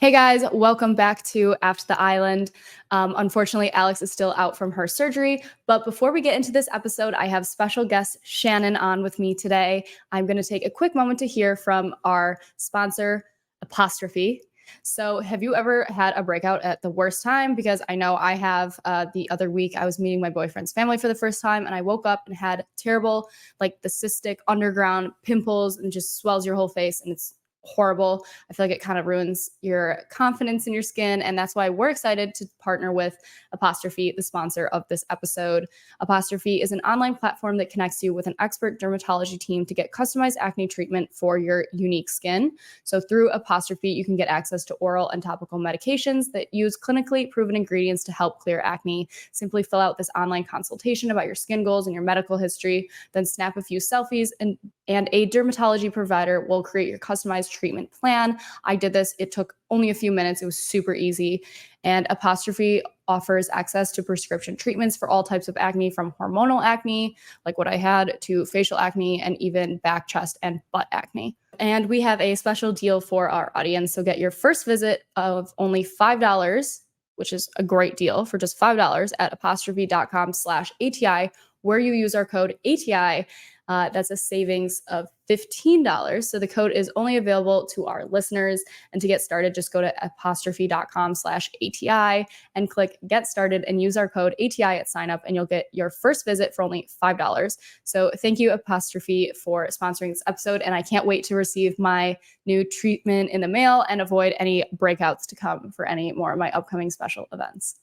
Hey guys, welcome back to After the Island. Unfortunately, Alex is still out from her surgery, but before we get into this episode, I have special guest Shannon on with me today. I'm going to take a quick moment to hear from our sponsor, Apostrophe. So, have you ever had a breakout at the worst time? Because I know I have. The other week, I was meeting my boyfriend's family for the first time, and I woke up and had terrible, like the cystic underground pimples and just swells your whole face, and it's horrible. I feel like it kind of ruins your confidence in your skin. And that's why we're excited to partner with Apostrophe, the sponsor of this episode. Apostrophe is an online platform that connects you with an expert dermatology team to get customized acne treatment for your unique skin. So through Apostrophe, you can get access to oral and topical medications that use clinically proven ingredients to help clear acne. Simply fill out this online consultation about your skin goals and your medical history, then snap a few selfies and a dermatology provider will create your customized treatment plan. I did this. It took only a few minutes. It was super easy. And Apostrophe offers access to prescription treatments for all types of acne, from hormonal acne, like what I had, to facial acne, and even back, chest, and butt acne. And we have a special deal for our audience. So get your first visit of only $5, which is a great deal, for just $5 at apostrophe.com/ATI, where you use our code ATI. That's a savings of $15. So the code is only available to our listeners. And to get started, just go to apostrophe.com/ATI and click get started and use our code ATI at sign up, and you'll get your first visit for only $5. So thank you, Apostrophe, for sponsoring this episode. And I can't wait to receive my new treatment in the mail and avoid any breakouts to come for any more of my upcoming special events.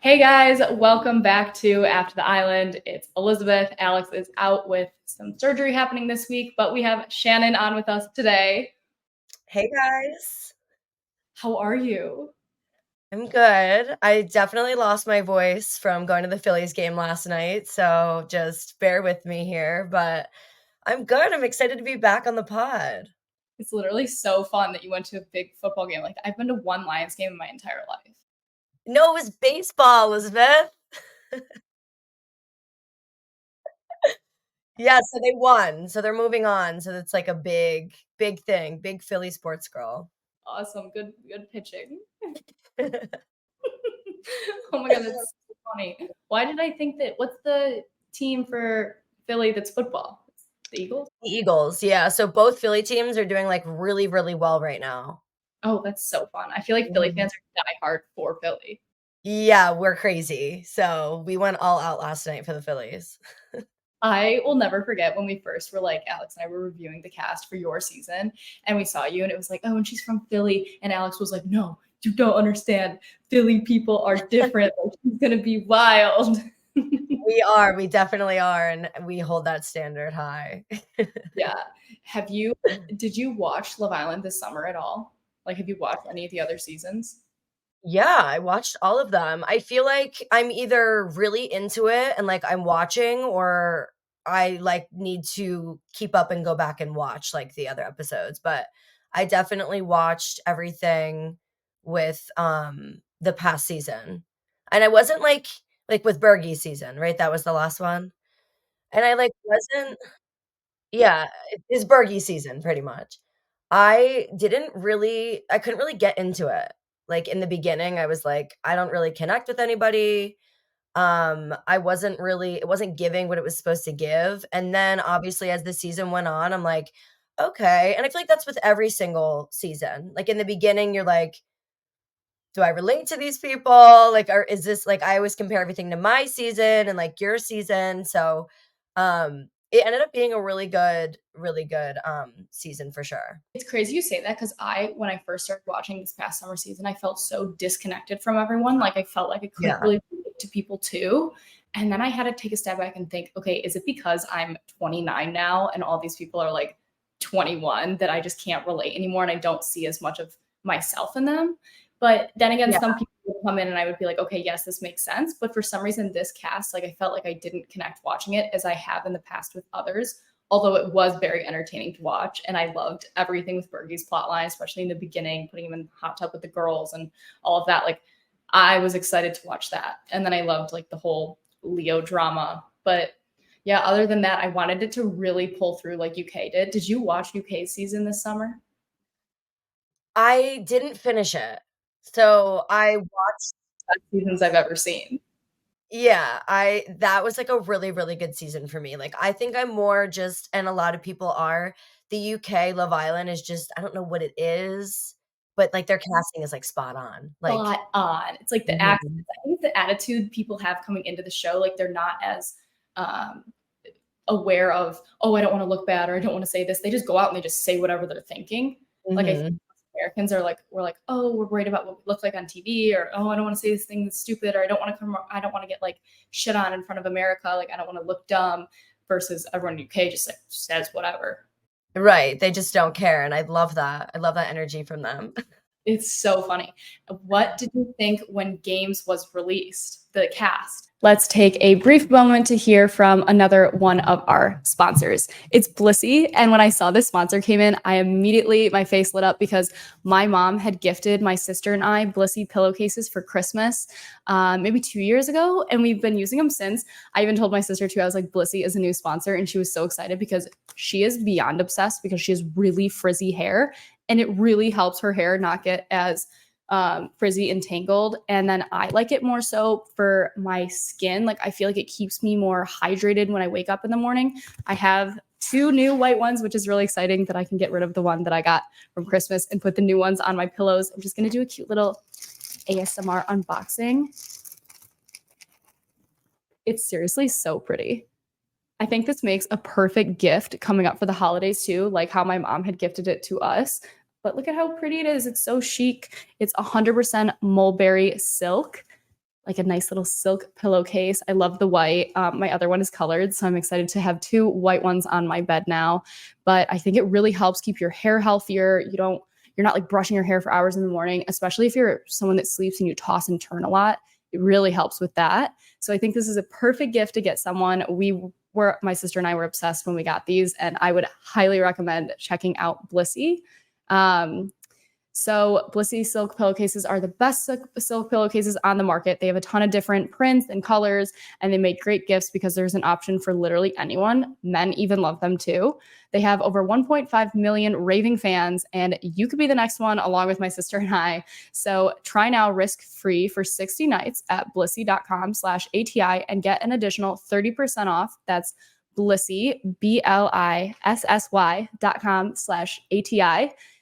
Hey guys, welcome back to After the Island. It's Elizabeth. Alex is out with some surgery happening this week, but we have Shannon on with us today. Hey guys. How are you? I'm good. I definitely lost my voice from going to the Phillies game last night, so just bear with me here, but I'm good. I'm excited to be back on the pod. It's literally so fun that you went to a big football game. Like, I've been to one Lions game in my entire life. No, it was baseball, Elizabeth. Yeah, so they won. So they're moving on. So it's like a big, big thing. Big Philly sports girl. Awesome. Good pitching. Oh my God, that's so funny. Why did I think that? What's the team for Philly that's football? The Eagles? The Eagles, yeah. So both Philly teams are doing like really, really well right now. Oh, that's so fun. I feel like Philly Mhm. fans are diehard for Philly. Yeah, we're crazy. So we went all out last night for the Phillies. I will never forget when we first were like, Alex and I were reviewing the cast for your season, and we saw you, and it was like, oh, and she's from Philly. And Alex was like, no, you don't understand. Philly people are different. Like, she's going to be wild. We definitely are, and we hold that standard high. Yeah. Did you watch Love Island this summer at all? Like, have you watched any of the other seasons? Yeah, I watched all of them. I feel like I'm either really into it and, like, I'm watching, or I, like, need to keep up and go back and watch, like, the other episodes, but I definitely watched everything with, the past season, and I wasn't, like, with Bergie's season, right? That was the last one? And I, like, wasn't. Yeah, it's Bergie season pretty much. I couldn't really get into it. Like, in the beginning, I was like, I don't really connect with anybody. I wasn't really it wasn't giving what it was supposed to give, and then, obviously, as the season went on, I'm like, "Okay," and I feel like that's with every single season. Like, in the beginning, you're like, "Do I relate to these people? Like, or is this" like, I always compare everything to my season and, like, your season, so, it ended up being a really good, season for sure. It's crazy you say that because when I first started watching this past summer season, I felt so disconnected from everyone. Like, I felt like I couldn't Yeah. really relate to people too. And then I had to take a step back and think, okay, is it because I'm 29 now and all these people are like 21 that I just can't relate anymore and I don't see as much of myself in them? But then again, Yeah. some people would come in and I would be like, okay, yes, this makes sense. But for some reason, this cast, like, I felt like I didn't connect watching it as I have in the past with others, although it was very entertaining to watch. And I loved everything with Bergie's plotline, especially in the beginning, putting him in the hot tub with the girls and all of that. Like, I was excited to watch that. And then I loved like the whole Leo drama. But yeah, other than that, I wanted it to really pull through like UK did. Did you watch UK's season this summer? I didn't finish it. So I watched Best seasons I've ever seen. Yeah, I that was, like, a really, really good season for me, like, I think I'm more just and a lot of people are, the UK Love Island is just I don't know what it is, but, like, their casting is, like, spot on, like Spot on. It's like the Mhm. accents. I think it's the attitude people have coming into the show. Like they're not as um, aware of, oh, I don't want to look bad or I don't want to say this. They just go out and they just say whatever they're thinking. Like I think Mhm. Americans are like, we're like, oh, we're worried about what we look like on TV, or oh, I don't want to say this thing that's stupid, or I don't want to get like shit on in front of America. Like I don't want to look dumb. Versus everyone in the UK just like says whatever. Right, they just don't care, and I love that. I love that energy from them. It's so funny. What did you think when Games was released, the cast? Let's take a brief moment to hear from another one of our sponsors. It's Blissy. And when I saw this sponsor came in, my face lit up because my mom had gifted my sister and I Blissy pillowcases for Christmas maybe 2 years ago. And we've been using them since. I even told my sister too, I was like, Blissy is a new sponsor. And she was so excited because she is beyond obsessed because she has really frizzy hair and it really helps her hair not get as frizzy and tangled. And then I like it more so for my skin. Like I feel like it keeps me more hydrated when I wake up in the morning. I have 2 new white ones, which is really exciting that I can get rid of the one that I got from Christmas and put the new ones on my pillows. I'm just going to do a cute little ASMR unboxing. It's seriously so pretty. I think this makes a perfect gift coming up for the holidays too, like how my mom had gifted it to us. But look at how pretty it is. It's so chic. It's 100% mulberry silk, like a nice little silk pillowcase. I love the white. My other one is colored, so I'm excited to have 2 white ones on my bed now. But I think it really helps keep your hair healthier. You're not like brushing your hair for hours in the morning, especially if you're someone that sleeps and you toss and turn a lot. It really helps with that. So I think this is a perfect gift to get someone. My sister and I were obsessed when we got these, and I would highly recommend checking out Blissy. Um, so Blissy silk pillowcases are the best silk pillowcases on the market. They have a ton of different prints and colors, and they make great gifts because there's an option for literally anyone. Men even love them too. They have over 1.5 million raving fans, and you could be the next one along with my sister and I. So try now risk-free for 60 nights at blissy.com/ATI and get an additional 30% off. That's Blissy, BLISSY.com/ATI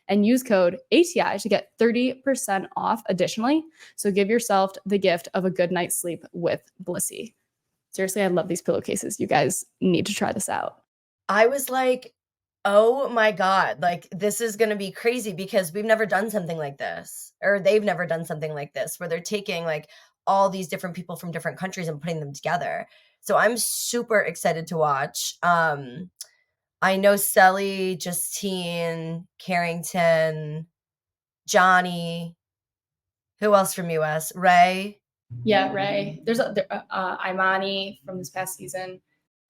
and use code ATI to get 30% off additionally. So give yourself the gift of a good night's sleep with Blissy. Seriously, I love these pillowcases. You guys need to try this out. I was like, "Oh my god, like, this is gonna be crazy," because we've never done something like this, or they've never done something like this, where they're taking, like, all these different people from different countries and putting them together. So I'm super excited to watch. I know Selly, Justine, Carrington, Johnny, who else from US? Ray? Yeah, Ray. Imani from this past season.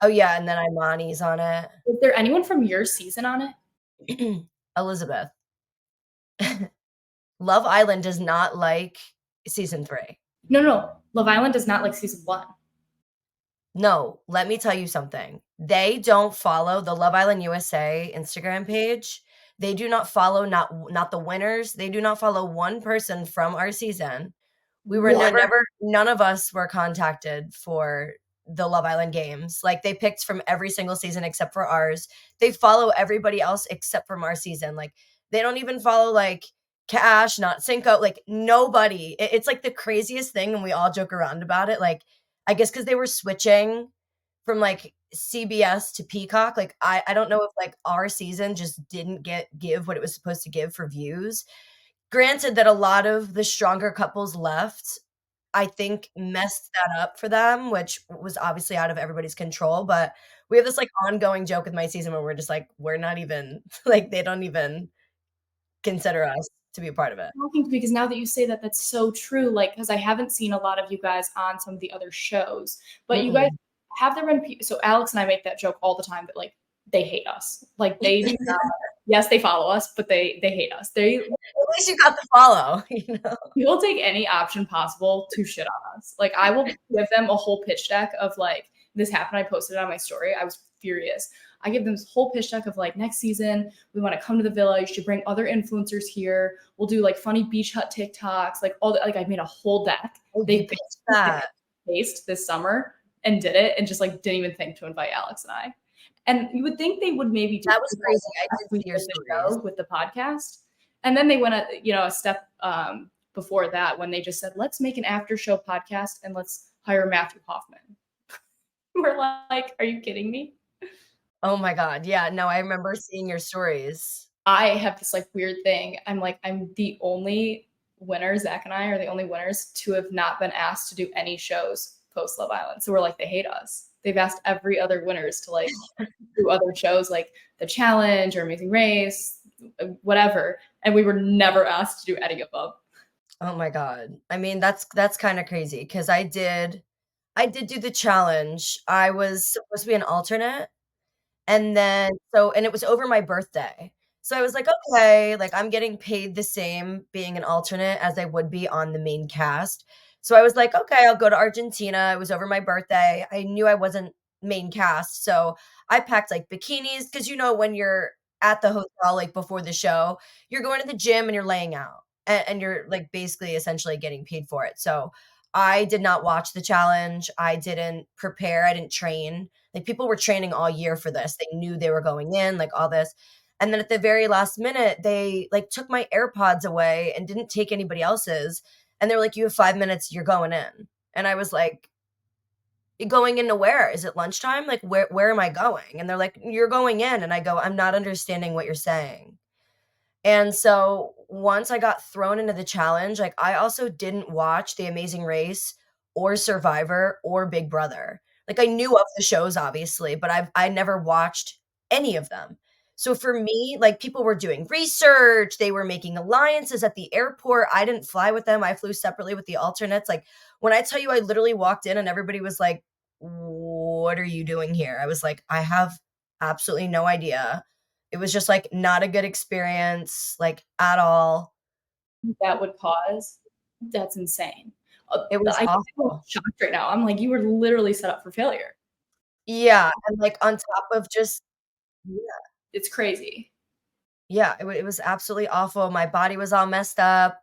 Oh, yeah, and then Imani's on it. Is there anyone from your season on it? Elizabeth. Love Island does not like season 3. No, no. Love Island does not like season one. No, let me tell you something. They don't follow the Love Island USA Instagram page. They do not follow not the winners. They do not follow one person from our season. We were What? never none of us were contacted for the Love Island games. Like, they picked from every single season except for ours. They follow everybody else except from our season. Like, they don't even follow, like, Cash, not Cinco, like, nobody. It's, like, the craziest thing, and we all joke around about it, like, I guess because they were switching from, like, CBS to Peacock, like, I don't know if, like, our season just didn't give what it was supposed to give for views. Granted that a lot of the stronger couples left, I think messed that up for them, which was obviously out of everybody's control, but we have this, like, ongoing joke with my season where we're just like, we're not even like, they don't even consider us to be a part of it. Talking because now that you say that, that's so true. Like, because I haven't seen a lot of you guys on some of the other shows, but you guys Mm-mm. have there been so Alex and I make that joke all the time that like they hate us. Like they do not. Yes, they follow us, but they hate us. They At least you got the follow, you know? will take any option possible to shit on us. Like I will give them a whole pitch deck of like this happened. I posted it on my story. I was furious. I give them this whole pitch deck of like, next season, we want to come to the villa. You should bring other influencers here. We'll do like funny beach hut TikToks, like all the, like I made a whole deck. Oh, They you pitched that. based this summer and did it and just like didn't even think to invite Alex and I. And you would think they would maybe do That was crazy. I did see your the stories. show with the podcast. And then they went a step before that when they just said, let's make an after show podcast and let's hire Matthew Hoffman. We're like, are you kidding me? Oh my God. Yeah, no, I remember seeing your stories. I have this like weird thing. I'm the only winner. Zach and I are the only winners to have not been asked to do any shows post Love Island. So we're like, they hate us. They've asked every other winners to like do other shows like The Challenge or Amazing Race, whatever. And we were never asked to do any of them. Oh my God. I mean, that's kind of crazy because I did do the challenge. I was supposed to be an alternate. And then and it was over my birthday. So I was like, "Okay, like, I'm getting paid the same being an alternate as I would be on the main cast." So I was like, "Okay, I'll go to Argentina." It was over my birthday. I knew I wasn't main cast, so I packed, like, bikinis because when you're at the hotel, like, before the show, you're going to the gym and you're laying out, and you're, like, basically essentially getting paid for it. So I did not watch the challenge. I didn't prepare. I didn't train. Like, people were training all year for this. They knew they were going in, like, all this. And then at the very last minute, they, like, took my AirPods away and didn't take anybody else's, and they were like, "You have 5 minutes, you're going in." And I was like, "You going into where? Is it lunchtime? Like, where am I going?" And they're like, "You're going in." And I go, "I'm not understanding what you're saying." And so once I got thrown into the challenge, like I also didn't watch The Amazing Race or Survivor or Big Brother. Like I knew of the shows obviously, but I never watched any of them. So for me, like people were doing research, they were making alliances at the airport. I didn't fly with them. I flew separately with the alternates. Like when I tell you I literally walked in and everybody was like, "What are you doing here?" I was like, "I have absolutely no idea." It was just, like, not a good experience, like, at all. That would cause. That's insane. It was I feel awful. shocked right now. I'm like, you were literally set up for failure. Yeah, and, like, on top of just yeah, It's crazy. yeah, it was absolutely awful. My body was all messed up,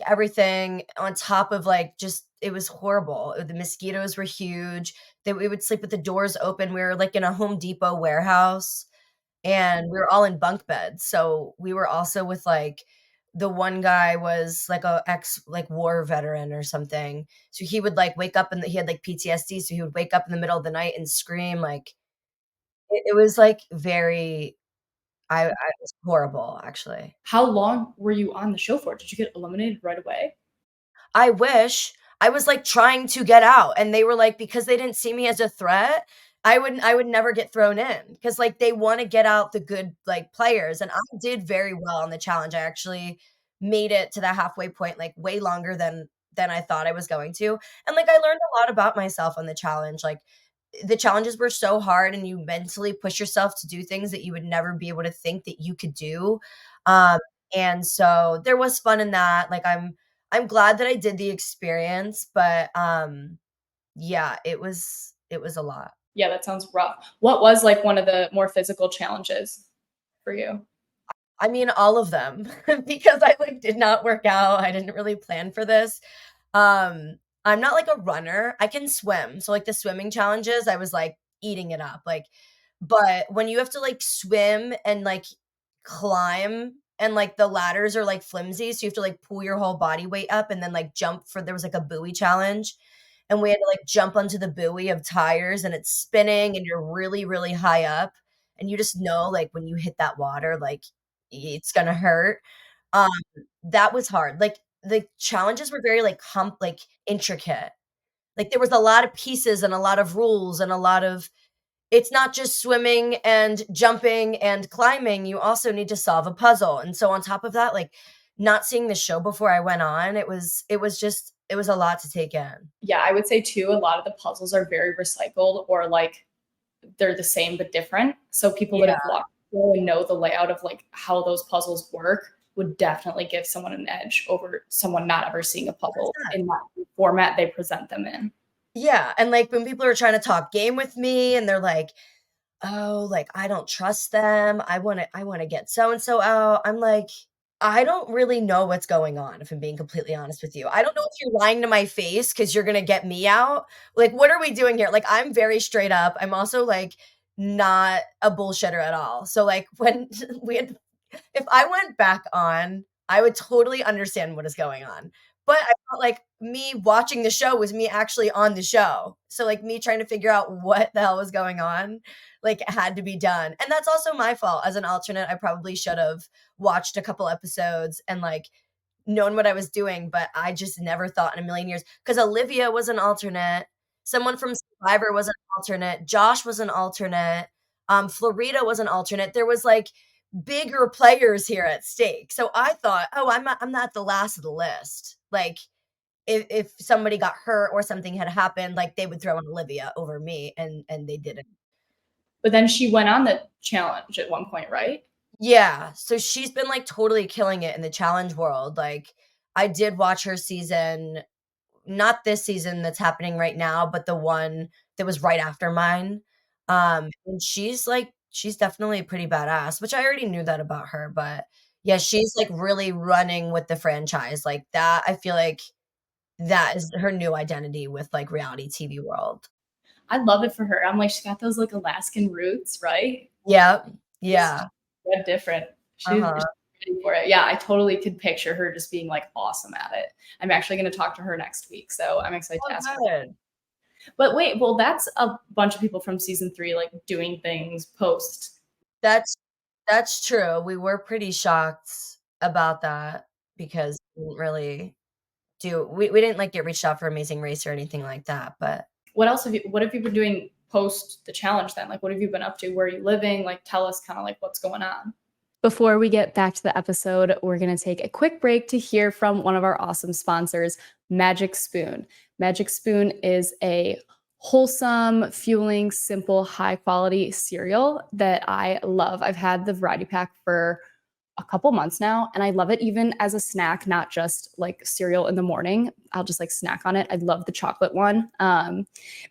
everything on top of, like, just it was horrible. The mosquitoes were huge. That we would sleep with the doors open. We were, like, in a Home Depot warehouse. And we were all in bunk beds, so we were also with, like the one guy was, like, a ex like, war veteran or something, so he would, like, wake up and he had, like, PTSD, so he would wake up in the middle of the night and scream, like it was, like, very I it was horrible, actually. How long were you on the show for? Did you get eliminated right away? I wish. I was, like, trying to get out, and they were like because they didn't see me as a threat, I would never get thrown in because like, they wanna get out the good, like, players, and I did very well on the challenge. I actually made it to the halfway point, like, way longer than I thought I was going to, and, like, I learned a lot about myself on the challenge, like, the challenges were so hard, and you mentally push yourself to do things that you would never be able to think that you could do, um, and so there was fun in that, like, I'm glad that I did the experience, but, yeah, it was a lot. Yeah, that sounds rough. What was like one of the more physical challenges for you? I mean, all of them because I, like, did not work out, I didn't really plan for this. I'm not, like, a runner, I can swim, so, like, the swimming challenges, I was, like, eating it up, like but when you have to, like, swim and, like, climb and, like, the ladders are, like, flimsy, so you have to, like, pull your whole body weight up and then, like, jump for there was, like, a buoy challenge, and we had to, like, jump onto the buoy of tires, and it's spinning, and you're really, really high up, and you just know, like, when you hit that water, like, it's gonna hurt. Um, that was hard. Like, the challenges were very, like, intricate. Like, there was a lot of pieces and a lot of rules and a lot of it's not just swimming and jumping and climbing, you also need to solve a puzzle, and so on top of that, like, not seeing the show before I went on, it was just it was a lot to take in. Yeah, I would say too, a lot of the puzzles are very recycled or like they're the same but different. So people that Yeah, have watched the show and know the layout of like how those puzzles work would definitely give someone an edge over someone not ever seeing a puzzle 100%. in that format they present them in. Yeah, and, like, when people are trying to talk game with me and they're like, "Oh, like, I don't trust them. I wanna get so and so out." I'm like, "I don't really know what's going on, if I'm being completely honest with you. I don't know if you're lying to my face because 'cause you're gonna get me out. Like, what are we doing here?" Like, I'm very straight up. I'm also, like, not a bullshitter at all. So, like, when we had if I went back on, I would totally understand what is going on. But I felt like me watching the show was me actually on the show. So, like, me trying to figure out what the hell was going on, like, had to be done. And that's also my fault as an alternate. I probably should have watched a couple episodes and, like, known what I was doing, but I just never thought in a million years because Olivia was an alternate, someone from Survivor was an alternate, Josh was an alternate, Florida was an alternate. There was, like, bigger players here at stake. So I thought, "Oh, I'm not the last of the list." Like, if somebody got hurt or something had happened, like, they would throw in Olivia over me, and they didn't. But then she went on the challenge at one point, right? Yeah, so she's been, like, totally killing it in the challenge world. Like, I did watch her season, not this season that's happening right now, but the one that was right after mine. And she's definitely pretty badass, which I already knew that about her, but yeah, she's, like, really running with the franchise, like, that I feel like that is her new identity with, like, reality TV world. I love it for her. I'm like, she's got those like Alaskan roots, right? Yep. She's Yeah. red different. She's Uh-huh. ready for it. Yeah, I totally could picture her just being like awesome at it. I'm actually going to talk to her next week, so I'm excited to Oh, ask her. good. But wait, well, that's a bunch of people from season three like doing things post. That's that's true. We were pretty shocked about that because we didn't, like, get reached out for Amazing Race or anything like that, but What have you been doing post the challenge then? Like, what have you been up to? Where are you living? Like, tell us kind of like what's going on. Before we get back to the episode, we're going to take a quick break to hear from one of our awesome sponsors, Magic Spoon. Magic Spoon is a wholesome, fueling, simple, high quality cereal that I love. I've had the variety pack for a couple months now and I love it even as a snack, not just like cereal in the morning. I'll just like snack on it. I love the chocolate one.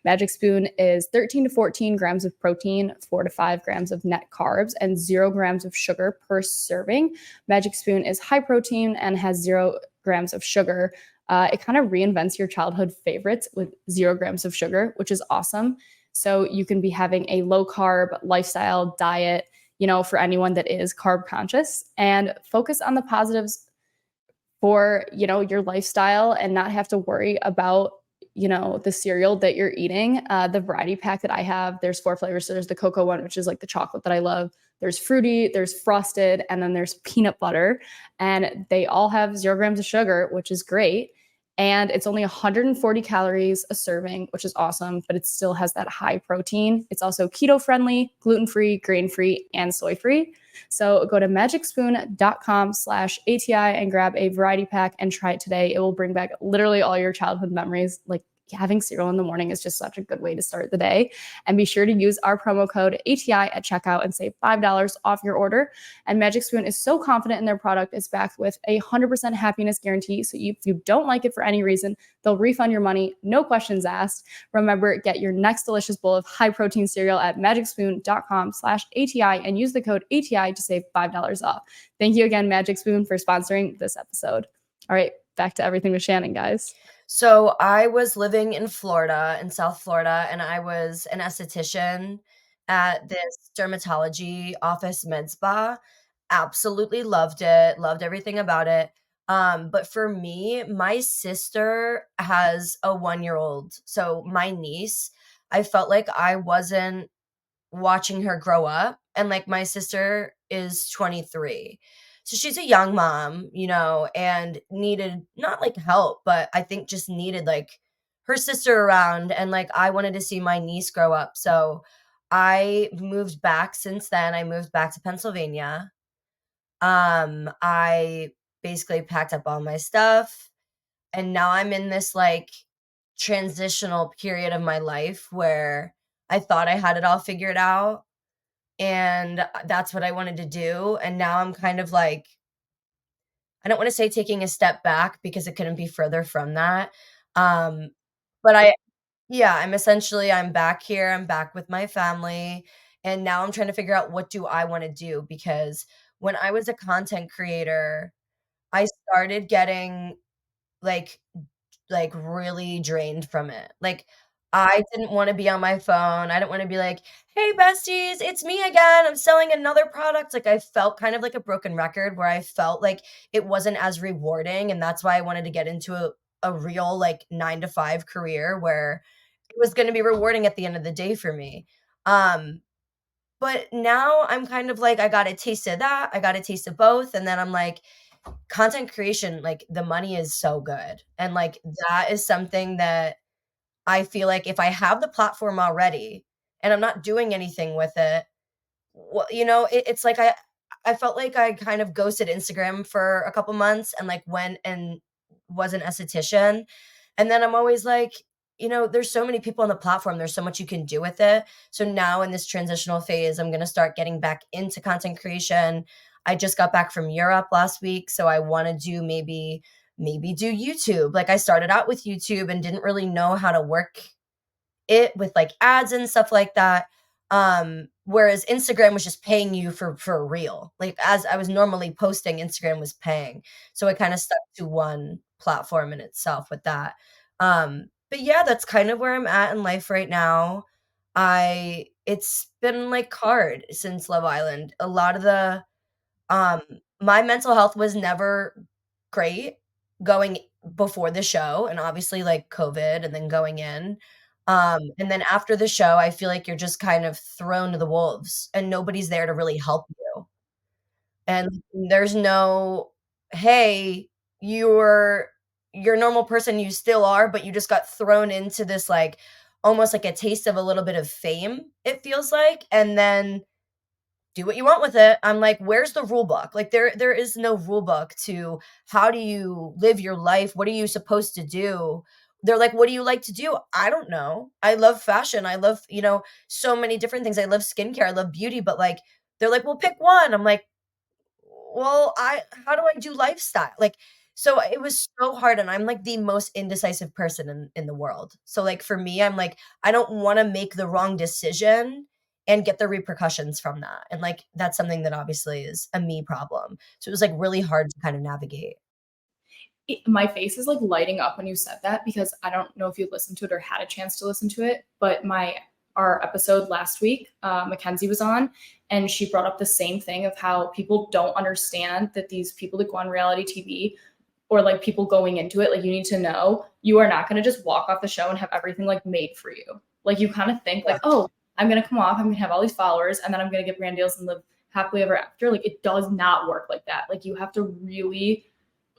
Magic Spoon is 13 to 14 grams of protein, 4 to 5 grams of net carbs, and 0 grams of sugar per serving. Magic Spoon is high protein and has 0 grams of sugar. It kind of reinvents your childhood favorites with 0 grams of sugar, which is awesome. So you can be having a low carb lifestyle diet, for anyone that is carb conscious and focus on the positives for, your lifestyle and not have to worry about, the cereal that you're eating. The variety pack that I have, there's 4 flavors. So there's the cocoa one, which is like the chocolate that I love. There's fruity, there's frosted, and then there's peanut butter. And they all have 0 grams of sugar, which is great. And it's only 140 calories a serving, which is awesome, but it still has that high protein. It's also keto friendly, gluten free, grain free, and soy free. So go to magicspoon.com/ATI and grab a variety pack and try it today. It will bring back literally all your childhood memories. Like having cereal in the morning is just such a good way to start the day. And be sure to use our promo code ATI at checkout and save $5 off your order. And Magic Spoon is so confident in their product, it's backed with a 100% happiness guarantee. So if you don't like it for any reason, they'll refund your money, no questions asked. Remember, get your next delicious bowl of high protein cereal at magicspoon.com/ATI and use the code ATI to save $5 off. Thank you again, Magic Spoon, for sponsoring this episode. All right, back to everything with Shannon, guys. So I was living in Florida, in South Florida, and I was an esthetician at this dermatology office med spa. Absolutely loved it, loved everything about it. But for me, my sister has a 1-year-old. So my niece, I felt like I wasn't watching her grow up, and, like, my sister is 23. So she's a young mom, and needed not, like, help, but I think just needed, like, her sister around, and, like, I wanted to see my niece grow up, so I moved back since then. I moved back to Pennsylvania. I basically packed up all my stuff, and now I'm in this, like, transitional period of my life where I thought I had it all figured out, and that's what I wanted to do, and now I'm kind of like I don't wanna say taking a step back because it couldn't be further from that, but I yeah, I'm back here, I'm back with my family, And now I'm trying to figure out what do I wanna do because when I was a content creator, I started getting, like really drained from it. Like, I didn't wanna be on my phone, I didn't wanna be like, "Hey, besties, it's me again, I'm selling another product." Like, I felt kind of like a broken record where I felt like it wasn't as rewarding, and that's why I wanted to get into a real, like, 9 to 5 career where it was gonna be rewarding at the end of the day for me. Um, but now I'm kind of like, I got a taste of that, I got a taste of both, and then I'm like, content creation, like, the money is so good, and, like, that is something that I feel like if I have the platform already and I'm not doing anything with it, well, it's like I felt like I kind of ghosted Instagram for a couple months and, like, went and was an esthetician, and then I'm always like, there's so many people on the platform, there's so much you can do with it. So now in this transitional phase, I'm gonna start getting back into content creation. I just got back from Europe last week, so I wanna do maybe do YouTube. Like, I started out with YouTube and didn't really know how to work it with, like, ads and stuff like that. Whereas Instagram was just paying you for a reel. Like, as I was normally posting, Instagram was paying. So I kinda stuck to one platform in itself with that. But yeah, that's kind of where I'm at in life right now. I It's been, like, hard since Love Island. A lot of the um, my mental health was never great going before the show and obviously, like, COVID and then going in. And then after the show, I feel like you're just kind of thrown to the wolves and nobody's there to really help you. And there's no, "Hey, you're a normal person, you still are, but you just got thrown into this, like, almost like a taste of a little bit of fame," it feels like, and then do what you want with it. I'm like, where's the rule book? Like, there is no rule book to how do you live your life? What are you supposed to do? They're like, what do you like to do? I don't know. I love fashion. I love, so many different things. I love skincare. I love beauty, but like they're like, well, pick one. I'm like, well, I how do I do lifestyle? Like, so it was so hard, and I'm, like, the most indecisive person in the world. So, like, for me, I'm like, I don't wanna make the wrong decision and get the repercussions from that, and, like, that's something that obviously is a me problem. So it was, like, really hard to kind of navigate. My face is like lighting up when you said that because I don't know if you listened to it or had a chance to listen to it, but my our episode last week, Mackenzie was on, and she brought up the same thing of how people don't understand that these people that go on reality TV or like people going into it, like you need to know you are not going to just walk off the show and have everything like made for you. Like you kind of think Yeah. like, oh, I'm going to come off, I'm going to have all these followers, and then I'm going to get brand deals and live happily ever after. Like it does not work like that. Like you have to really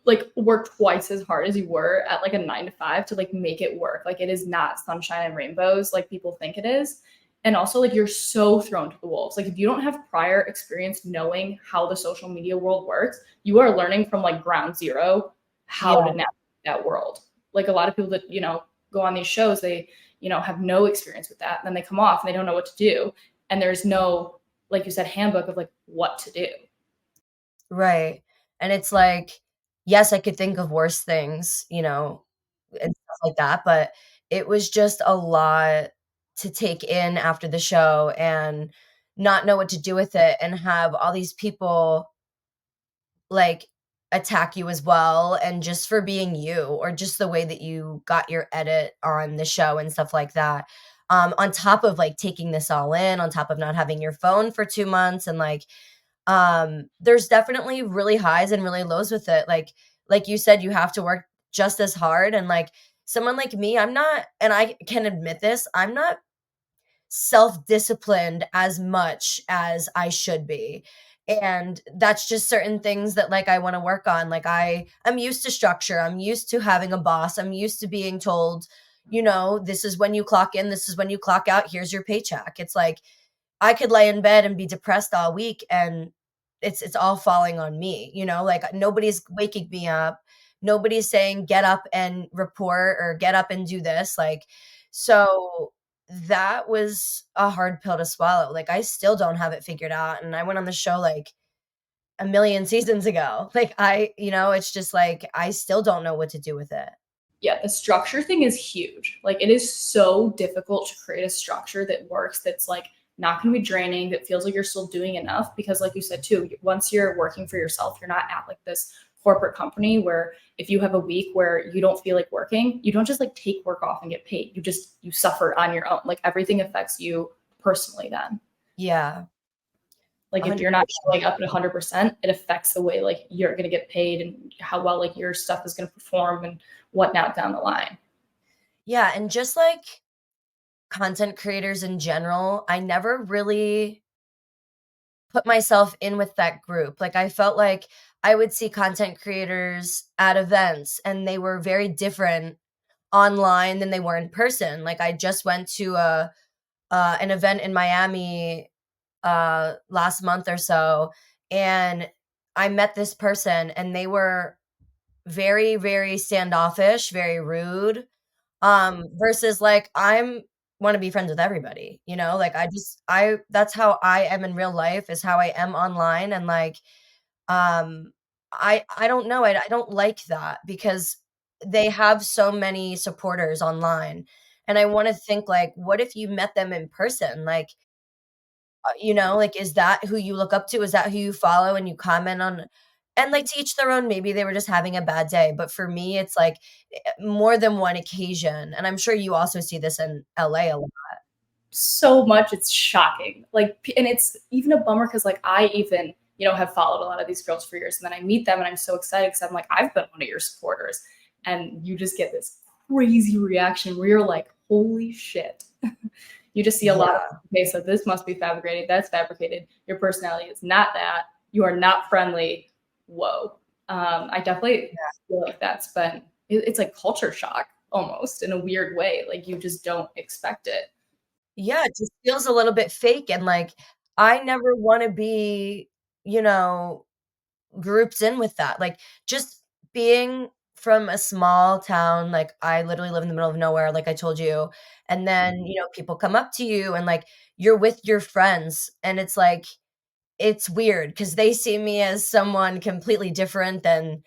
like work twice as hard as you were at like a 9 to 5 to like make it work. Like it is not sunshine and rainbows like people think it is. And also like you're so thrown to the wolves. Like if you don't have prior experience knowing how the social media world works, you are learning from like ground zero how to Yeah. navigate that world. Like a lot of people that, go on these shows, they, have no experience with that. And then they come off and they don't know what to do. And there's no, like you said, handbook of like what to do. Right. And it's like, yes, I could think of worse things, and stuff like that, but it was just a lot to take in after the show and not know what to do with it and have all these people, like, attack you as well and just for being you or just the way that you got your edit on the show and stuff like that. On top of, like, taking this all in, on top of not having your phone for 2 months and, like, there's definitely really highs and really lows with it. Like you said, you have to work just as hard and like someone like me, I'm not and I can admit this, I'm not self-disciplined as much as I should be. And that's just certain things that like I want to work on. Like I'm used to structure. I'm used to having a boss. I'm used to being told, this is when you clock in, this is when you clock out, here's your paycheck. It's like I could lay in bed and be depressed all week and it's all falling on me, like nobody's waking me up. Nobody's saying get up and report or get up and do this. Like, so that was a hard pill to swallow. Like I still don't have it figured out. And I went on the show like a million seasons ago. Like it's just like I still don't know what to do with it. Yeah, the structure thing is huge. Like it is so difficult to create a structure that works that's like not going to be draining, that feels like you're still doing enough. Because like you said too, once you're working for yourself, you're not at like this corporate company where if you have a week where you don't feel like working, you don't just like take work off and get paid. You suffer on your own. Like everything affects you personally then. Yeah, Like if you're not 100%. showing up at 100%, it affects the way like you're going to get paid and how well like your stuff is going to perform and whatnot down the line. Yeah, and just like content creators in general, I never really put myself in with that group. Like I felt like I would see content creators at events and they were very different online than they were in person. Like I just went to a an event in Miami last month or so, and I met this person and they were very, very standoffish, very rude. Versus like I'm want to be friends with everybody, you know? Like I that's how I am in real life is how I am online, and like um I don't know, I don't like that because they have so many supporters online. And I want to think like what if you met them in person? Like you know, like, is that who you look up to? Is that who you follow and you comment on? And, like, to each their own, maybe they were just having a bad day, but for me, it's, like, more than one occasion, and I'm sure you also see this in LA a lot. So much, it's shocking. Like, and it's even a bummer because like I even have followed a lot of these girls for years, and then I meet them and I'm so excited because I'm like I've been one of your supporters, and you just get this crazy reaction where you're like, holy shit. You just see a lot of, Yeah, okay, so this must be fabricated. That's fabricated. Your personality is not that. You are not friendly. Whoa. I definitely feel like that's been, it's like culture shock almost in a weird way. Like you just don't expect it. yeah, it just feels a little bit fake, and, like, I never wanna be, you know, grouped in with that, like, just being from a small town, like, I literally live in the middle of nowhere, like I told you, and then, people come up to you and, like, you're with your friends, and it's like, it's weird because they see me as someone completely different than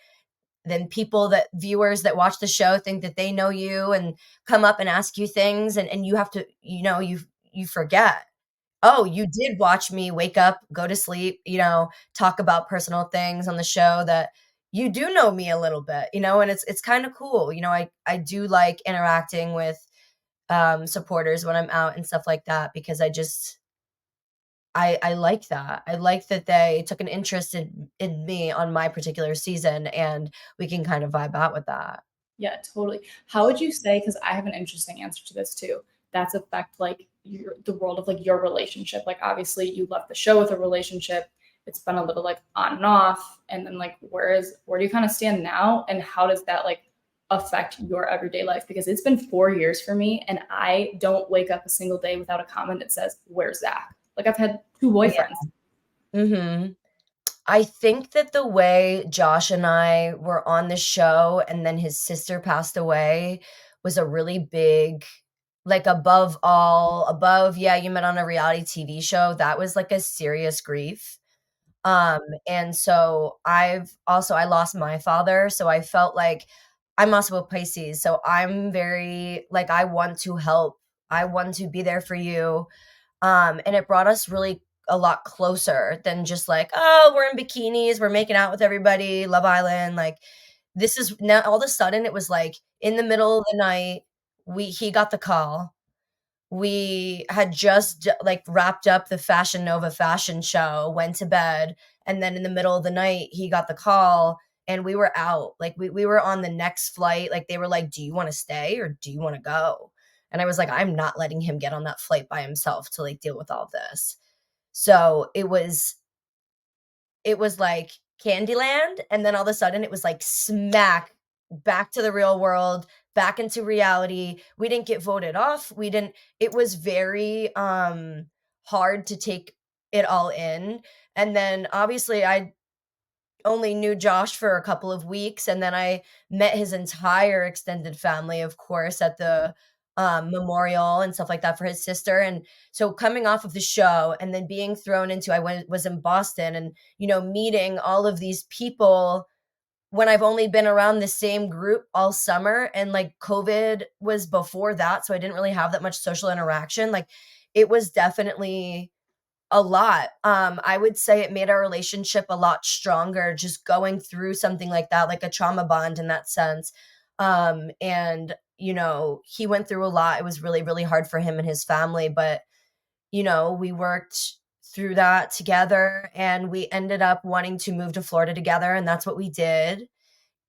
people that viewers that watch the show think that they know you and come up and ask you things, and you have to, you forget. Oh, you did watch me wake up, go to sleep, talk about personal things on the show that you do know me a little bit, and it's kinda cool, I do like interacting with, supporters when I'm out and stuff like that because I like that. I like that they took an interest in me on my particular season, and we can kind of vibe out with that. Yeah, totally. How would you say, because I have an interesting answer to this too, that's affect like the world of like your relationship? Like obviously you left the show with a relationship. It's been a little like on and off. And then like where do you kind of stand now? And how does that like affect your everyday life? Because it's been 4 years for me and I don't wake up a single day without a comment that says, "Where's Zach?" Like I've had two Yeah. boyfriends. Mhm. I think that the way Josh and I were on the show and then his sister passed away was a really big, like, above, yeah, you met on a reality TV show, that was, like, a serious grief. And so I lost my father, so I felt like I'm also a Pisces, so I'm very like, I want to help. I want to be there for you. And it brought us really a lot closer than just like, "Oh, we're in bikinis, we're making out with everybody, Love Island." Like, this is now all of a sudden, it was like in the middle of the night, he got the call. We had just, like, wrapped up the Fashion Nova fashion show, went to bed, and then in the middle of the night, he got the call, and we were out. Like, we were on the next flight, like, they were like, "Do you wanna stay or do you wanna go?" And I was like, "I'm not letting him get on that flight by himself to, like, deal with all of this." So, it was like Candyland, and then all of a sudden it was like smack back to the real world, back into reality. We didn't get voted off. We didn't It was very hard to take it all in. And then obviously I only knew Josh for a couple of weeks, and then I met his entire extended family, of course, at the, memorial and stuff like that for his sister, and so coming off of the show and then being thrown into I went was in Boston and, meeting all of these people when I've only been around the same group all summer, and, like, COVID was before that, so I didn't really have that much social interaction, like, it was definitely a lot. I would say it made our relationship a lot stronger just going through something like that, like a trauma bond in that sense. And, he went through a lot. It was really, really hard for him and his family, but, we worked through that together and we ended up wanting to move to Florida together. And that's what we did.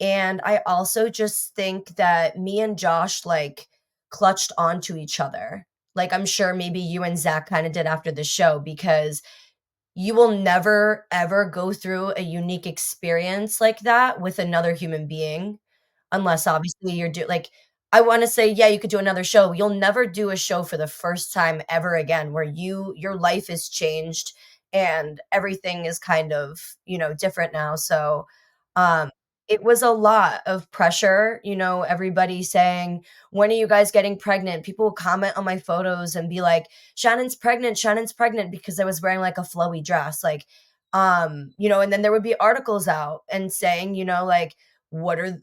And I also just think that me and Josh, like, clutched onto each other. Like, I'm sure maybe you and Zach kind of did after the show because you will never, ever go through a unique experience like that with another human being, unless obviously like, I wanna say, yeah, you could do another show. You'll never do a show for the first time ever again where your life is changed and everything is kind of, different now, so, um, it was a lot of pressure, everybody saying, "When are you guys getting pregnant?" People would comment on my photos and be like, Shannon's pregnant," because I was wearing, like, a flowy dress, like, and then there would be articles out and saying, like, what are,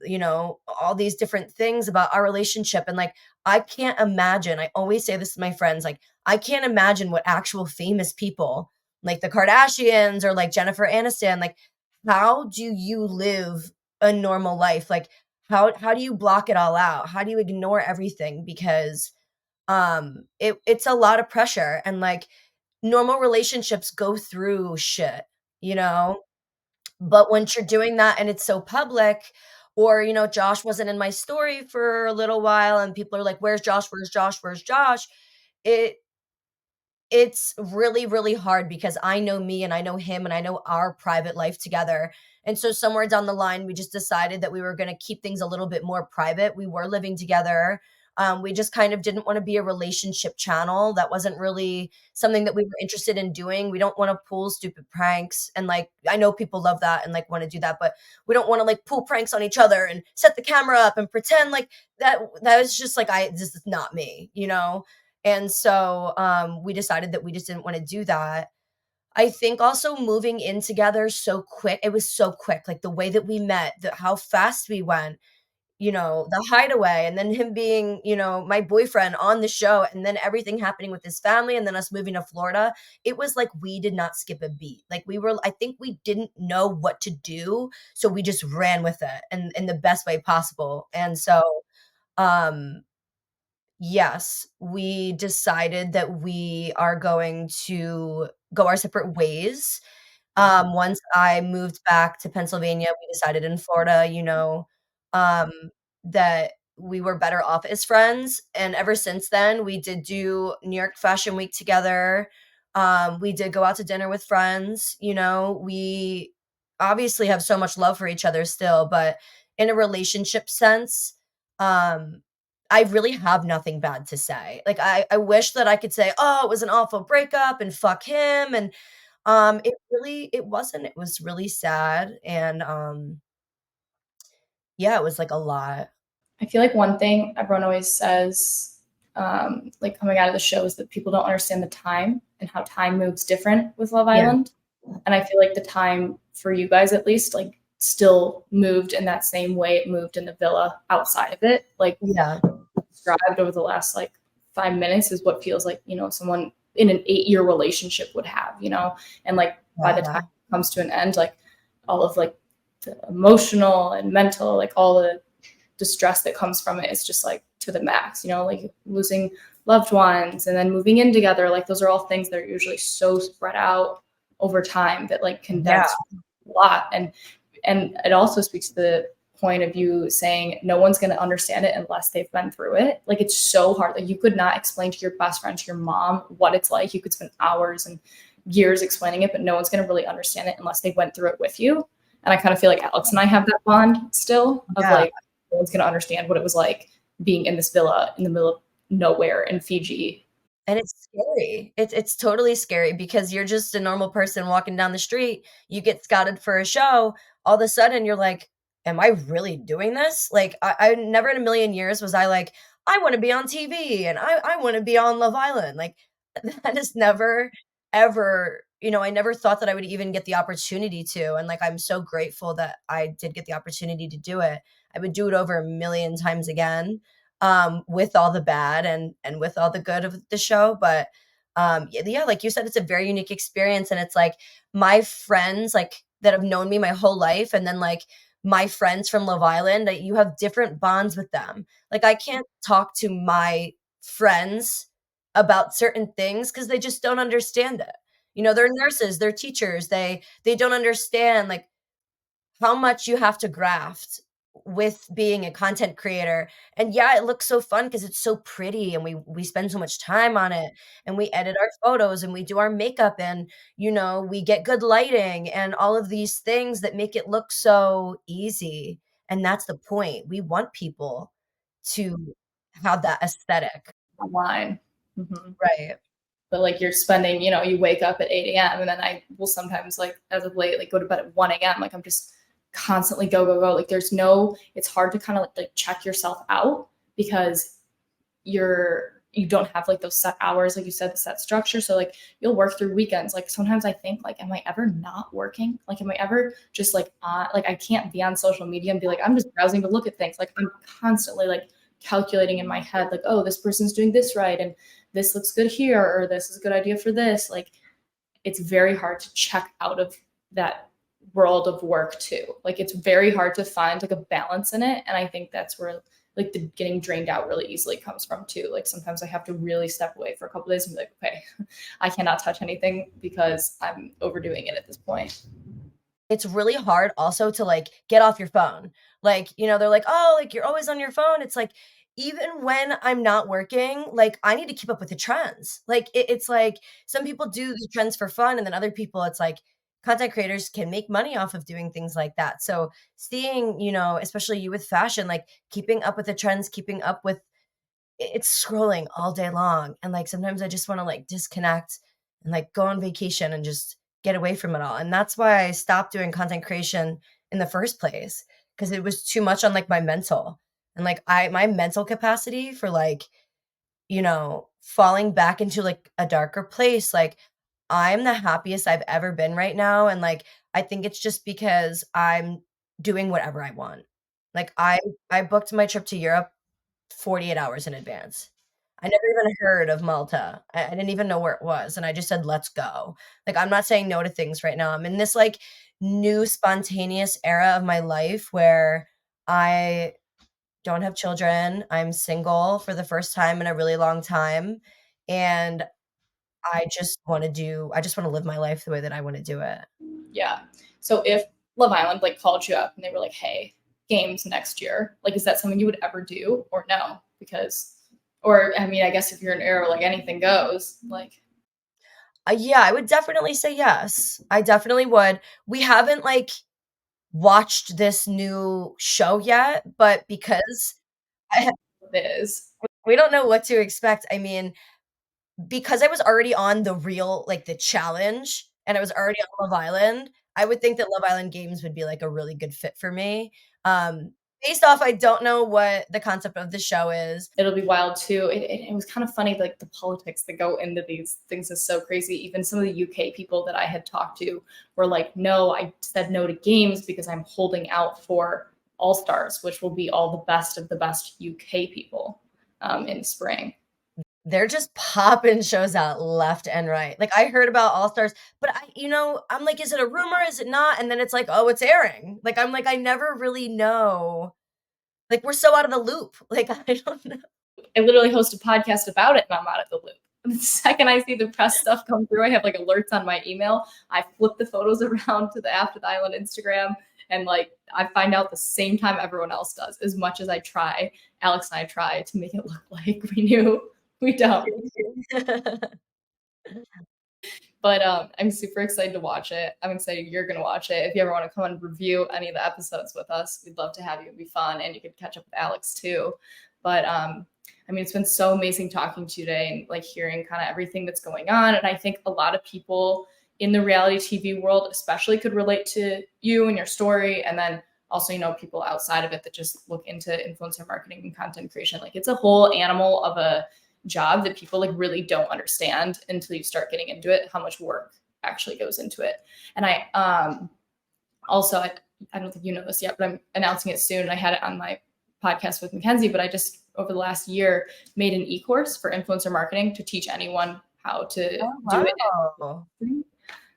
all these different things about our relationship, and, like, I can't imagine, I always say this to my friends, like, I can't imagine what actual famous people, like the Kardashians or, like, Jennifer Aniston, like, how do you live a normal life? Like, how do you block it all out? How do you ignore everything? Because, it's a lot of pressure and, like, normal relationships go through shit, you know? But once you're doing that and it's so public or, Josh wasn't in my story for a little while and people are like, "Where's Josh? Where's Josh? Where's Josh?" It it's really, really hard because I know me and I know him and I know our private life together. And so somewhere down the line, we just decided that we were going to keep things a little bit more private. We were living together. We just kind of didn't want to be a relationship channel. That wasn't really something that we were interested in doing. We don't want to pull stupid pranks. And like, I know people love that and like want to do that, but we don't want to like pull pranks on each other and set the camera up and pretend like that was just like, this is not me. And so, we decided that we just didn't wanna do that. I think also moving in together so quick it was so quick, like, the way that we met, how fast we went, the hideaway, and then him being, my boyfriend on the show, and then everything happening with his family, and then us moving to Florida. It was like we did not skip a beat. Like, I think we didn't know what to do, so we just ran with it in the best way possible, and so, um yes, we decided that we are going to go our separate ways. Once I moved back to Pennsylvania, we decided in Florida, um, that we were better off as friends, and ever since then, we did do New York Fashion Week together. We did go out to dinner with friends, we obviously have so much love for each other still, but in a relationship sense, um, I really have nothing bad to say. Like, I wish that I could say, "Oh, it was an awful breakup and fuck him," and it wasn't. It was really sad, and, yeah, it was, like, a lot. I feel like one thing everyone always says, like coming out of the show, is that people don't understand the time and how time moves different with Love Yeah, Island. And I feel like the time for you guys, at least, like still moved in that same way it moved in the villa outside of it. Like yeah, described over the last like 5 minutes is what feels like, someone in an 8-year relationship would have, and like by yeah, the yeah, time it comes to an end, like all of like the emotional and mental, like all the distress that comes from it is just like to the max, like losing loved ones and then moving in together. Like those are all things that are usually so spread out over time that like yeah, condense a lot. And it also speaks to the point of you saying no one's going to understand it unless they've been through it. Like it's so hard. Like you could not explain to your best friend, to your mom, what it's like. You could spend hours and years explaining it, but no one's going to really understand it unless they went through it with you. And I kind of feel like Alex and I have that bond still of yeah. like no one's going to understand what it was like being in this villa in the middle of nowhere in Fiji. And it's scary. It's totally scary because you're just a normal person walking down the street, you get scouted for a show, all of a sudden you're like, "Am I really doing this?" Like, I never in a million years was I like, "I wanna be on TV and I wanna be on Love Island." Like, that is never, ever I never thought that I would even get the opportunity to, and, like, I'm so grateful that I did get the opportunity to do it. I would do it over a million times again, with all the bad and with all the good of the show, but, Yeah, like you said, it's a very unique experience. And it's like my friends, like that have known me my whole life, and then like my friends from Love Island, you have different bonds with them. Like I can't talk to my friends about certain things because they just don't understand it. They're nurses, they're teachers, they don't understand like how much you have to graft with being a content creator. And yeah, it looks so fun because it's so pretty, and we spend so much time on it, and we edit our photos, and we do our makeup, and we get good lighting and all of these things that make it look so easy. And that's the point. We want people to have that aesthetic. online. Mhm. Right. But like you're spending, you wake up at 8 a.m. and then I will sometimes like as of late, like go to bed at 1 a.m. Like I'm just constantly go, go, go. Like it's hard to kind of like check yourself out because you don't have like those set hours, like you said, the set structure. So like you'll work through weekends. Like sometimes I think like, am I ever not working? Like, am I ever just like on, like I can't be on social media and be like, I'm just browsing to look at things. Like I'm constantly like calculating in my head, like, oh, this person's doing this right. And this looks good here, or this is a good idea for this. Like it's very hard to check out of that world of work too. Like it's very hard to find like a balance in it. And I think that's where like the getting drained out really easily comes from too. Like sometimes I have to really step away for a couple days and be like, okay, I cannot touch anything because I'm overdoing it at this point. It's really hard also to like get off your phone. Like, they're like, "Oh, like you're always on your phone." It's like even when I'm not working, like I need to keep up with the trends. Like it's like some people do the trends for fun, and then other people it's like content creators can make money off of doing things like that. So seeing, especially you with fashion, like keeping up with the trends, keeping up with it's scrolling all day long, and, like, sometimes I just wanna, like, disconnect and, like, go on vacation and just get away from it all, and that's why I stopped doing content creation in the first place, because it was too much on, like, my mental, and, like, my mental capacity for, like, falling back into, like, a darker place, like, I'm the happiest I've ever been right now, and, like, I think it's just because I'm doing whatever I want. Like, I booked my trip to Europe 48 hours in advance. I never even heard of Malta. I didn't even know where it was, and I just said, "Let's go." Like, I'm not saying no to things right now. I'm in this, like, new spontaneous era of my life where I don't have children. I'm single for the first time in a really long time, and I just wanna live my life the way that I wanna do it. Yeah. So if Love Island like called you up and they were like, hey, games next year, like is that something you would ever do or no? Because or I mean, I guess if you're an arrow, like anything goes, like Yeah, I would definitely say yes. I definitely would. We haven't, like, watched this new show yet, but because I it is. we don't know what to expect. I mean, because I was already on the real like, the challenge, and I was already on Love Island, I would think that Love Island Games would be, like, a really good fit for me. Based off I don't know what the concept of the show is. It'll be wild too. It was kind of funny, like the politics that go into these things is so crazy. Even some of the UK people that I had talked to were like, no, I said no to games because I'm holding out for All Stars, which will be all the best of the best UK people in spring. They're just popping shows out left and right. Like, I heard about All Stars, but I'm like, "Is it a rumor? Is it not?" And then it's like, "Oh, it's airing." Like, I'm like, I never really know. Like, we're so out of the loop. Like, I don't know. I literally host a podcast about it and I'm out of the loop. The second I see the press stuff come through, I have like alerts on my email. I flip the photos around to the After the Island Instagram and like I find out the same time everyone else does. As much as I try, Alex and I try to make it look like we knew, we don't. But I'm super excited to watch it. I'm excited you're going to watch it. If you ever want to come and review any of the episodes with us, we'd love to have you. It'd be fun. And you could catch up with Alex too. But I mean, it's been so amazing talking to you today and like hearing kind of everything that's going on. And I think a lot of people in the reality TV world, especially, could relate to you and your story. And then also, people outside of it that just look into influencer marketing and content creation. Like it's a whole animal of a job that people like really don't understand until you start getting into it, how much work actually goes into it. And I also I don't think you know this yet, but I'm announcing it soon. I had it on my podcast with Mackenzie, but I just over the last year made an e-course for influencer marketing to teach anyone how to Oh, do it. wow.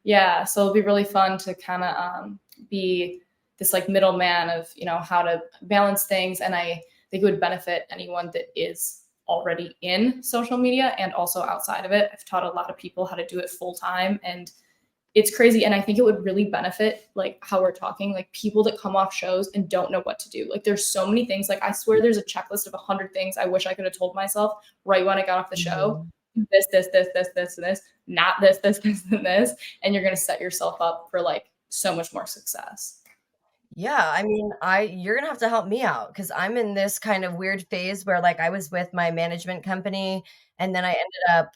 Yeah, so it'll be really fun to kind of be this like middleman of how to balance things, and I think it would benefit anyone that is already in social media and also outside of it. I've taught a lot of people how to do it full time, and it's crazy. And I think it would really benefit like how we're talking, like people that come off shows and don't know what to do. Like there's so many things. Like I swear there's a checklist of 100 things I wish I could have told myself right when I got off the show. Mhm. This, and this, not this, and this. And you're gonna set yourself up for like so much more success. Yeah, I mean, I you're gonna have to help me out because 'cause I'm in this kind of weird phase where, like, I was with my management company, and then I ended up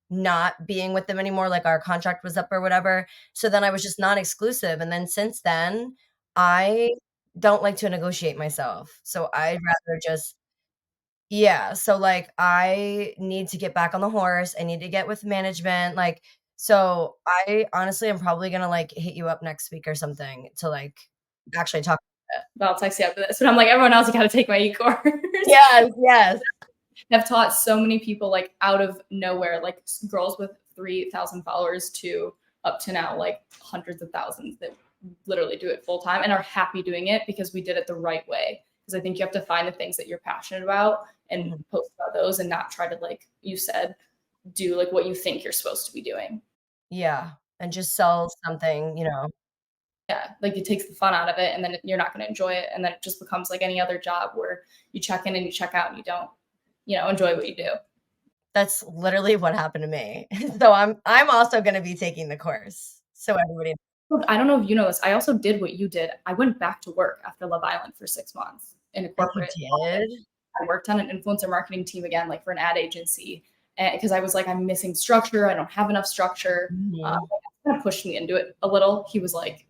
not being with them anymore, like, our contract was up or whatever, so then I was just non-exclusive, and then since then, I don't like to negotiate myself, so I'd rather just yeah, so, like, I need to get back on the horse, I need to get with management, like so I honestly am probably gonna, like, hit you up next week or something to, like, actually talk But I'll text you after this. But I'm like, everyone else, you gotta take my e-course. Yes, yes. Have taught so many people like out of nowhere, like girls with 3,000 followers to up to now like hundreds of thousands that literally do it full time and are happy doing it because we did it the right way. Because I think you have to find the things that you're passionate about and Mhm. post about those and not try to, like you said, do like what you think you're supposed to be doing. Yeah, and just sell something, Yeah, like it takes the fun out of it and then you're not going to enjoy it. And then it just becomes like any other job where you check in and you check out and you don't, enjoy what you do. that's literally what happened to me. So I'm also gonna be taking the course, so everybody I don't know if you know this. I also did what you did. I went back to work after Love Island for 6 months in a Oh, you corporate office. did? I worked on an influencer marketing team again, like for an ad agency, because I was like, I'm missing structure. I don't have enough structure. Mhm. Kind of pushed me into it a little. He was like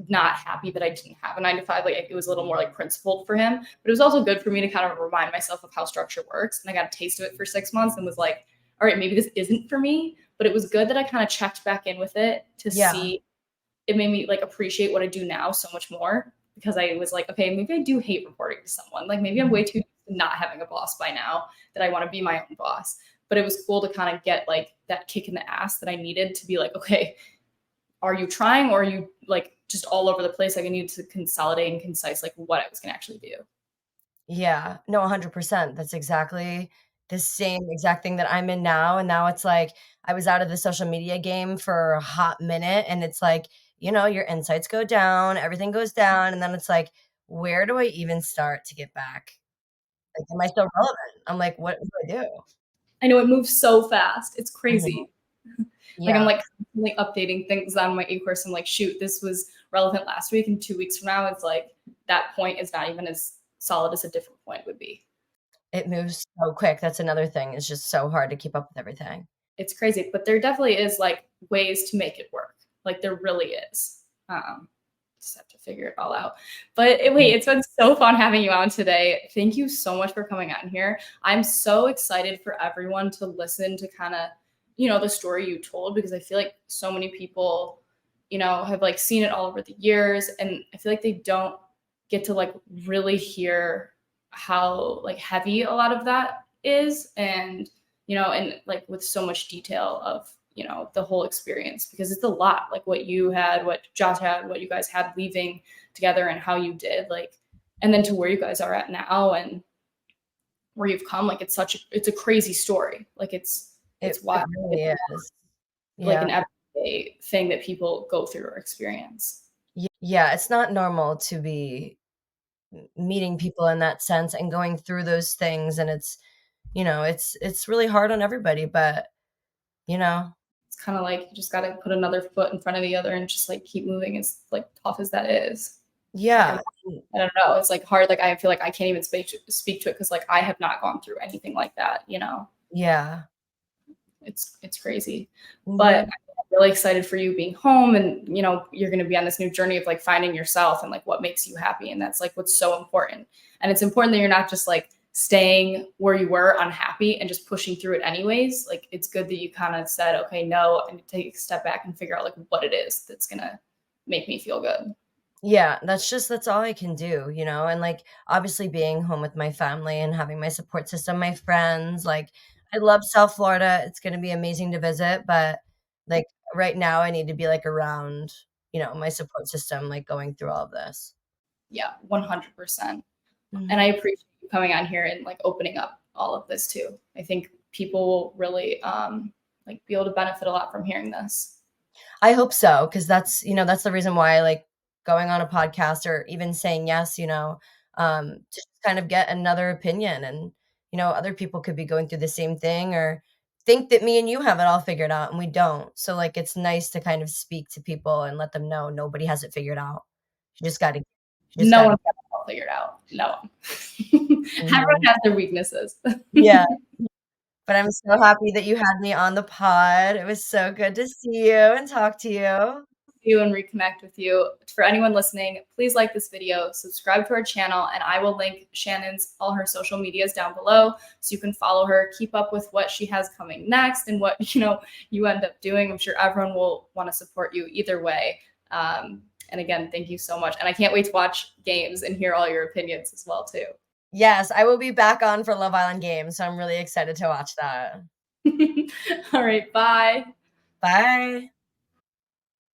not happy that I didn't have a 9 to 5. Like it was a little more like principled for him, but it was also good for me to kind of remind myself of how structure works. And I got a taste of it for 6 months and was like, all right, maybe this isn't for me. But it was good that I kind of checked back in with it to Yeah. see. It made me like appreciate what I do now so much more because I was like, okay, maybe I do hate reporting to someone. Like maybe I'm way Mhm. too not having a boss by now that I want to be my own boss. But it was cool to kind of get like that kick in the ass that I needed to be like, okay, are you trying or are you like just all over the place? Like I needed to consolidate and concise like what I was gonna actually do. Yeah. No, 100%. That's exactly the same exact thing that I'm in now, and now it's like, I was out of the social media game for a hot minute, and it's like, your insights go down, everything goes down, and then it's like, where do I even start to get back? Like, am I still relevant? I'm like, "What do I do?" I know it moves so fast. It's Mhm. crazy. Like I'm Yeah, like constantly updating things on my e-course. I'm like, shoot, this was relevant last week, and 2 weeks from now, it's like that point is not even as solid as a different point would be. it moves so quick, that's another thing, it's just so hard to keep up with everything. It's crazy, but there definitely is like ways to make it work. Like there really is. Just have to figure it all out. But Mhm. wait, it's been so fun having you on today. Thank you so much for coming on here. I'm so excited for everyone to listen to kind of, the story you told because I feel like so many people, have like seen it all over the years and I feel like they don't get to like really hear how like heavy a lot of that is and like with so much detail of the whole experience because it's a lot like what you had, what Josh had, what you guys had leaving together and how you did like and then to where you guys are at now and where you've come like it's a crazy story like It it's wild. it really It's is. like Yeah. an everyday thing that people go through or experience. Yeah, it's not normal to be meeting people in that sense and going through those things, and it's really hard on everybody, but, you know It's kind of like you just got to put another foot in front of the other and just like keep moving as like tough as that is. Like Yeah. I don't know. It's like hard. Like I feel like I can't even speak to it because like I have not gone through anything like that. Yeah. It's crazy. Yeah. But I'm really excited for you being home and you're gonna be on this new journey of like finding yourself and like what makes you happy. And that's like what's so important. And it's important that you're not just like staying where you were unhappy and just pushing through it anyways. Like it's good that you kind of said, okay, no, and take a step back and figure out like what it is that's gonna make me feel good. Yeah, that's all I can do, and, like, obviously being home with my family and having my support system, my friends, like, I love South Florida. It's gonna be amazing to visit, but, like, right now, I need to be, like, around, my support system, like, going through all of this. Yeah, 100%. And I Mhm. appreciate you coming on here and like opening up all of this too. I think people will really like be able to benefit a lot from hearing this. I hope so, because that's the reason why I like going on a podcast or even saying yes, to just kind of get another opinion and, other people could be going through the same thing or think that me and you have it all figured out and we don't. So like it's nice to kind of speak to people and let them know nobody has it figured out. You just gotta you just No gotta one's got it all figured out. No one. Everyone Mhm. has their weaknesses. Yeah, but I'm so happy that you had me on the pod. It was so good to see you and talk to you. You and reconnect with you. For anyone listening, please like this video, subscribe to our channel, and I will link Shannon's all her social medias down below so you can follow her, keep up with what she has coming next and what you end up doing. I'm sure everyone will want to support you either way. And again, thank you so much. And I can't wait to watch games and hear all your opinions as well too. Yes, I will be back on for Love Island Games, so I'm really excited to watch that. All right, bye. Bye.